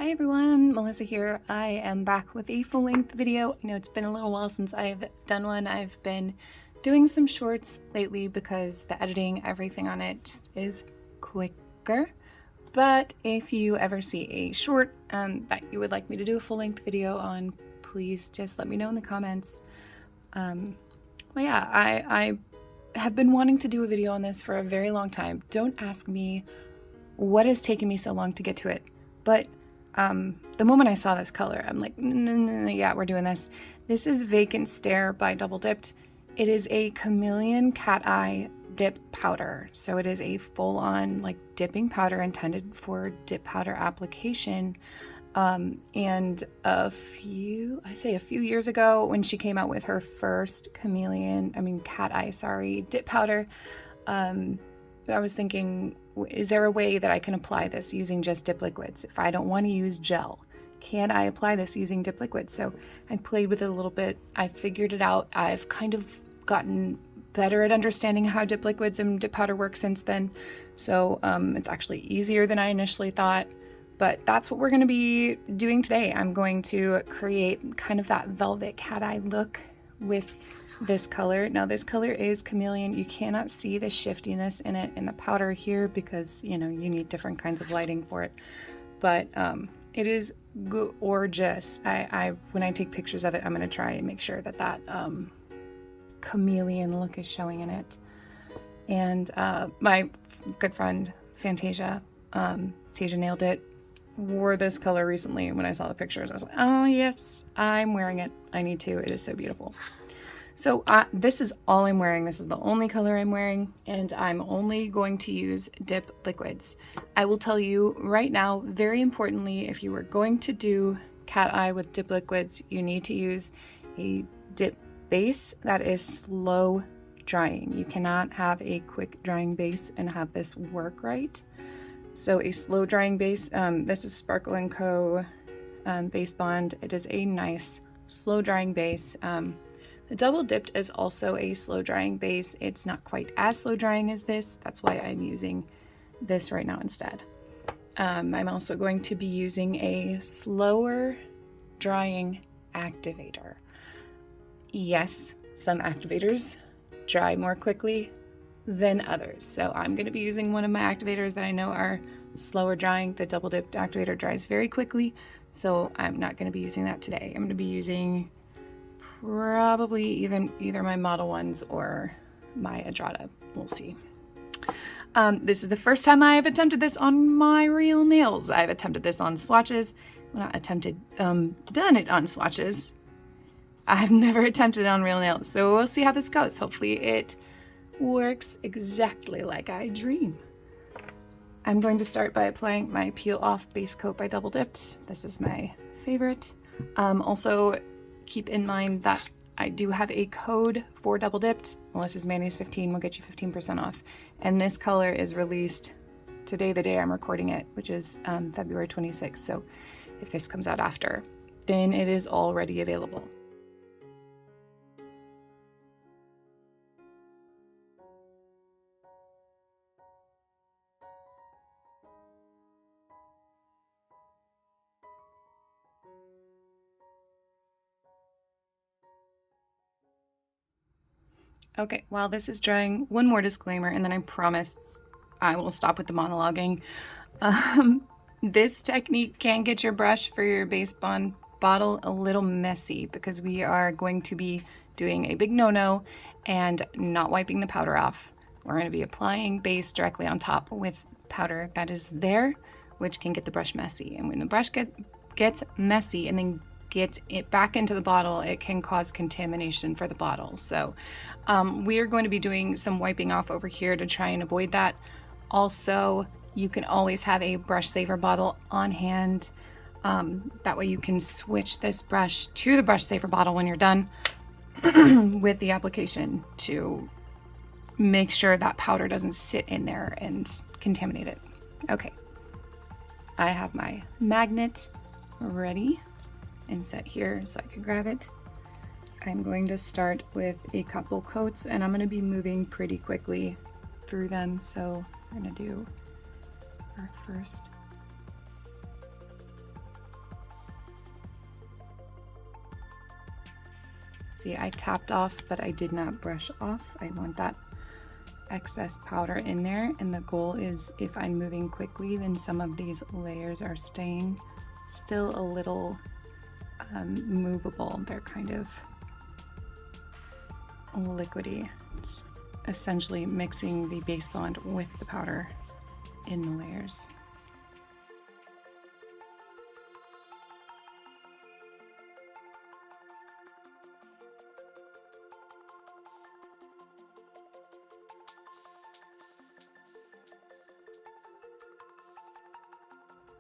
Hi everyone, Melissa here. I am back with a full-length video. I know it's been a little while since I've done one. I've been doing some shorts lately because the editing, everything on it just is quicker. But if you ever see a short that you would like me to do a full-length video on, please just let me know in the comments. Well, yeah, I have been wanting to do a video on this for a very long time. Don't ask me what has taken me so long to get to it, but the moment I saw this color, I'm like, no, yeah, we're doing this. This is Vacant Stare by Dipp'd. It is a chameleon cat eye dip powder. So it is a full-on like dipping powder intended for dip powder application. And a few years ago when she came out with her first cat eye, dip powder, I was thinking, is there a way that I can apply this using just dip liquids? If I don't want to use gel, can I apply this using dip liquids? So I played with it a little bit. I figured it out. I've kind of gotten better at understanding how dip liquids and dip powder work since then. So it's actually easier than I initially thought. But that's what we're going to be doing today. I'm going to create kind of that velvet cat eye look with this color. Now this color is chameleon. You cannot see the shiftiness in it in the powder here because you need different kinds of lighting for it. But it is gorgeous. When I take pictures of it, I'm going to try and make sure that chameleon look is showing in it. And my good friend Fantasia, Tasia Nailed It, wore this color recently. When I saw the pictures, I was like, oh yes, I'm wearing it. I need to. It is so beautiful. So this is all I'm wearing. This is the only color I'm wearing, and I'm only going to use dip liquids. I will tell you right now, very importantly, if you were going to do cat eye with dip liquids, you need to use a dip base that is slow drying. You cannot have a quick drying base and have this work right. So a slow drying base, this is Sparkle & Co. Base Bond. It is a nice slow drying base. The Double Dipped is also a slow drying base. It's not quite as slow drying as this. That's why I'm using this right now instead. I'm also going to be using a slower drying activator. Yes, some activators dry more quickly than others. So I'm going to be using one of my activators that I know are slower drying. The Double Dipped activator dries very quickly, so I'm not going to be using that today. I'm going to be using probably either my Model 1s or my Adrada. We'll see. This is the first time I have attempted this on my real nails. I've attempted this on swatches. Well, not attempted, done it on swatches. I've never attempted it on real nails, so we'll see how this goes. Hopefully it works exactly like I dream. I'm going to start by applying my Peel Off Base Coat by Dipp'd. This is my favorite. Also, keep in mind that I do have a code for Dipp'd. Melissa's Mayonnaise 15 will get you 15% off. And this color is released today, the day I'm recording it, which is February 26th. So if this comes out after, then it is already available. Okay, while this is drying, one more disclaimer, and then I promise I will stop with the monologuing. This technique can get your brush for your base bond bottle a little messy because we are going to be doing a big no-no and not wiping the powder off. We're going to be applying base directly on top with powder that is there, which can get the brush messy. And when the brush gets messy and then gets it back into the bottle, it can cause contamination for the bottle. So we are going to be doing some wiping off over here to try and avoid that. Also, you can always have a brush saver bottle on hand. That way you can switch this brush to the brush saver bottle when you're done with the application to make sure that powder doesn't sit in there and contaminate it. Okay, I have my magnet ready and set here so I can grab it. I'm going to start with a couple coats and I'm going to be moving pretty quickly through them. So I'm going to do our first See, I tapped off, but I did not brush off. I want that excess powder in there, and the goal is if I'm moving quickly, then some of these layers are staying still a little movable. They're kind of liquidy. It's essentially mixing the base blend with the powder in the layers.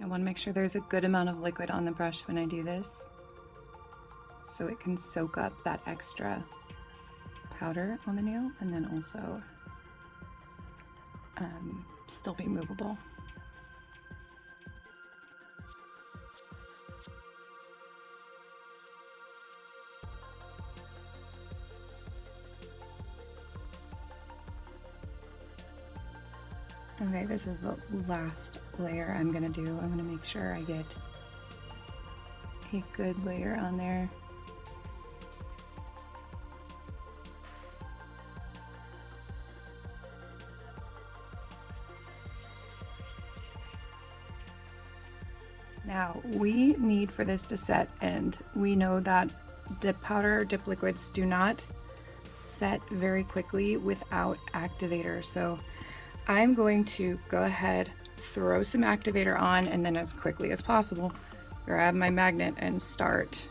I want to make sure there's a good amount of liquid on the brush when I do this, so it can soak up that extra powder on the nail and then also still be movable. Okay, this is the last layer I'm gonna do. I'm gonna make sure I get a good layer on there. Now, we need for this to set, and we know that dip powder or dip liquids do not set very quickly without activator. So I'm going to go ahead, throw some activator on, and then as quickly as possible, grab my magnet and start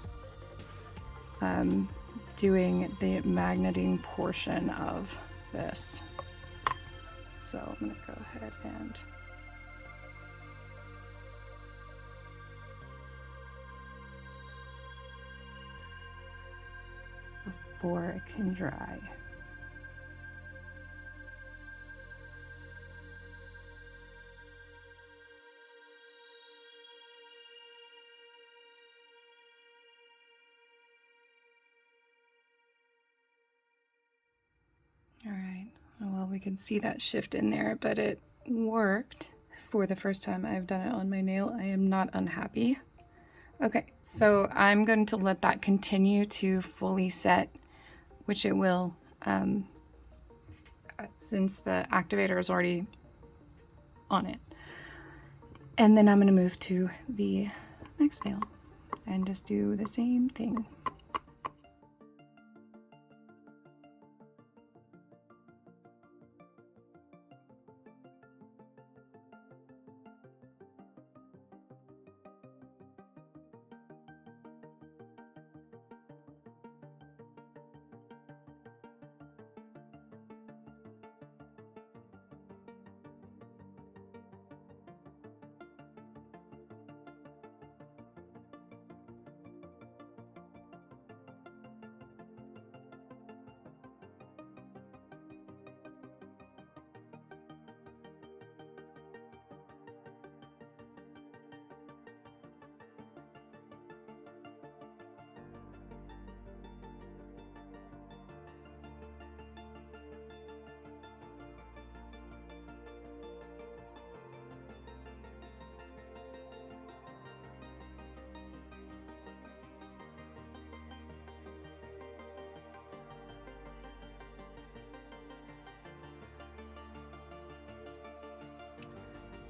doing the magneting portion of this. So I'm gonna go ahead and before it can dry. All right, well, we can see that shift in there, but it worked for the first time I've done it on my nail. I am not unhappy. Okay, so I'm going to let that continue to fully set, which it will, since the activator is already on it. And then I'm going to move to the next nail and just do the same thing.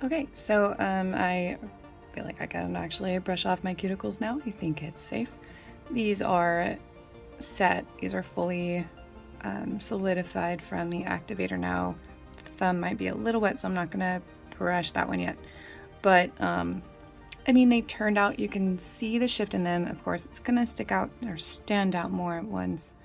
Okay, so I feel like I can actually brush off my cuticles now. I think it's safe. These are set. These are fully solidified from the activator now. The thumb might be a little wet, so I'm not gonna brush that one yet. But I mean, they turned out, you can see the shift in them. Of course, it's gonna stick out or stand out more once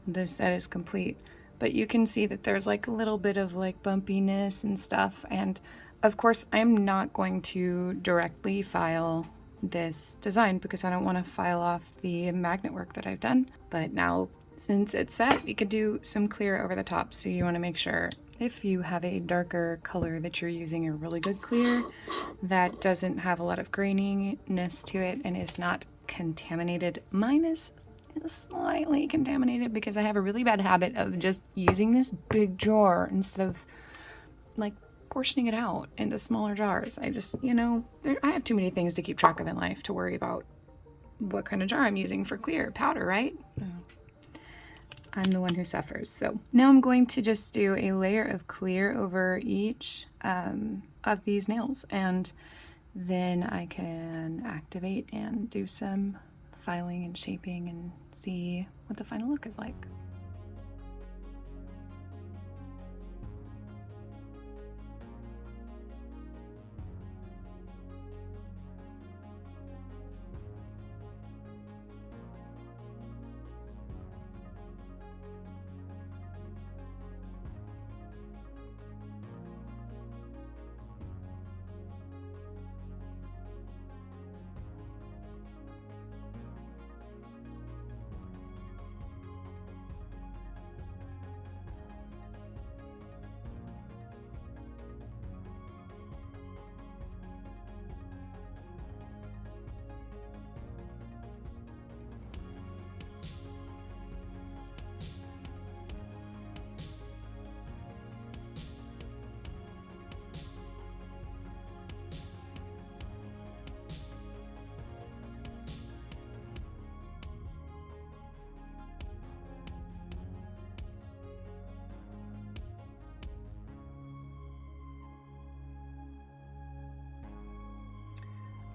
this set is complete. But you can see that there's like a little bit of like bumpiness and stuff. And of course, I'm not going to directly file this design because I don't want to file off the magnet work that I've done. But now, since it's set, we could do some clear over the top. So you want to make sure if you have a darker color that you're using a really good clear that doesn't have a lot of graininess to it and is not contaminated. Mine is slightly contaminated because I have a really bad habit of just using this big jar instead of like portioning it out into smaller jars. I just, you know, I have too many things to keep track of in life to worry about what kind of jar I'm using for clear powder, right? I'm the one who suffers. So now I'm going to just do a layer of clear over each of these nails, and then I can activate and do some filing and shaping and see what the final look is like.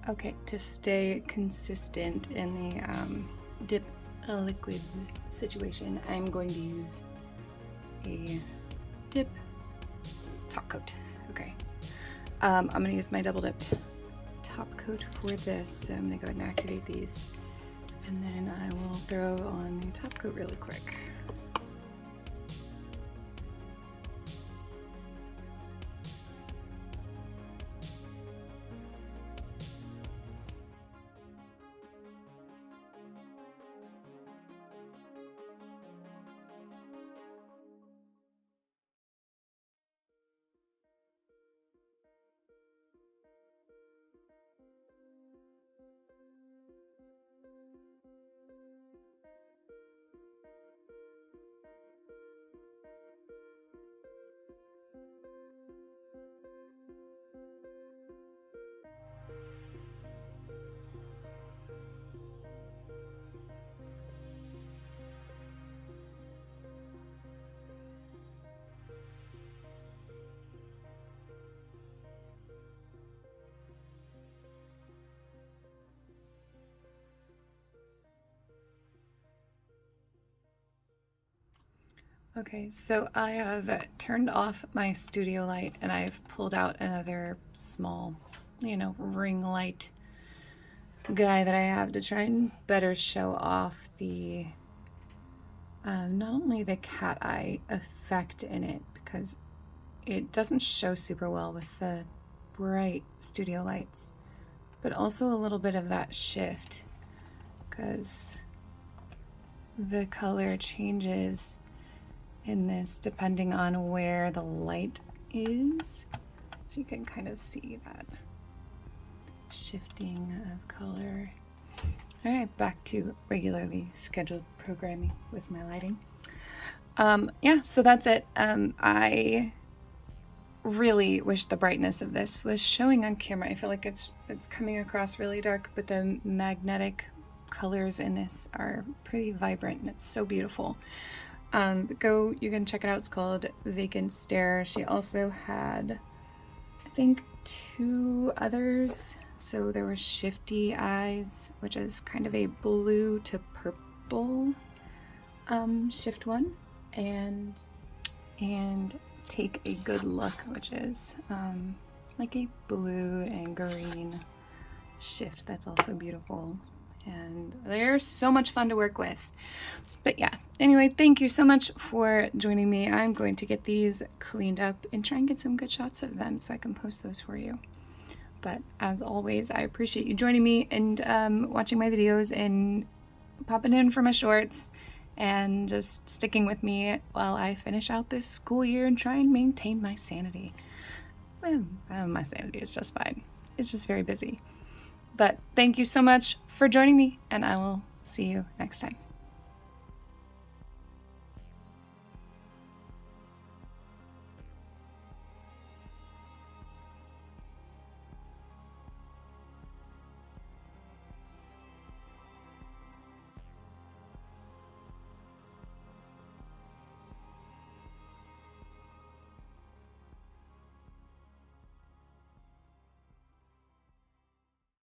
Okay, to stay consistent in the dip liquids situation, I'm going to use a dip top coat. Okay, I'm going to use my double dipped top coat for this, so I'm going to go ahead and activate these, and then I will throw on the top coat really quick. Okay, so I have turned off my studio light and I've pulled out another small, ring light guy that I have to try and better show off the, not only the cat eye effect in it, because it doesn't show super well with the bright studio lights, but also a little bit of that shift, because the color changes in this depending on where the light is, so you can kind of see that shifting of color. All right, back to regularly scheduled programming with my lighting. Yeah, so that's it. I really wish the brightness of this was showing on camera. I feel like it's coming across really dark, but the magnetic colors in this are pretty vibrant and it's so beautiful. You can check it out. It's called Vacant Stare. She also had, I think, 2 others. So there was Shifty Eyes, which is kind of a blue to purple shift one, and Take a Good Look, which is like a blue and green shift that's also beautiful. And they're so much fun to work with. But yeah, anyway, thank you so much for joining me. I'm going to get these cleaned up and try and get some good shots of them so I can post those for you. But as always, I appreciate you joining me and watching my videos and popping in for my shorts and just sticking with me while I finish out this school year and try and maintain my sanity. My sanity is just fine. It's just very busy. But thank you so much for joining me, and I will see you next time.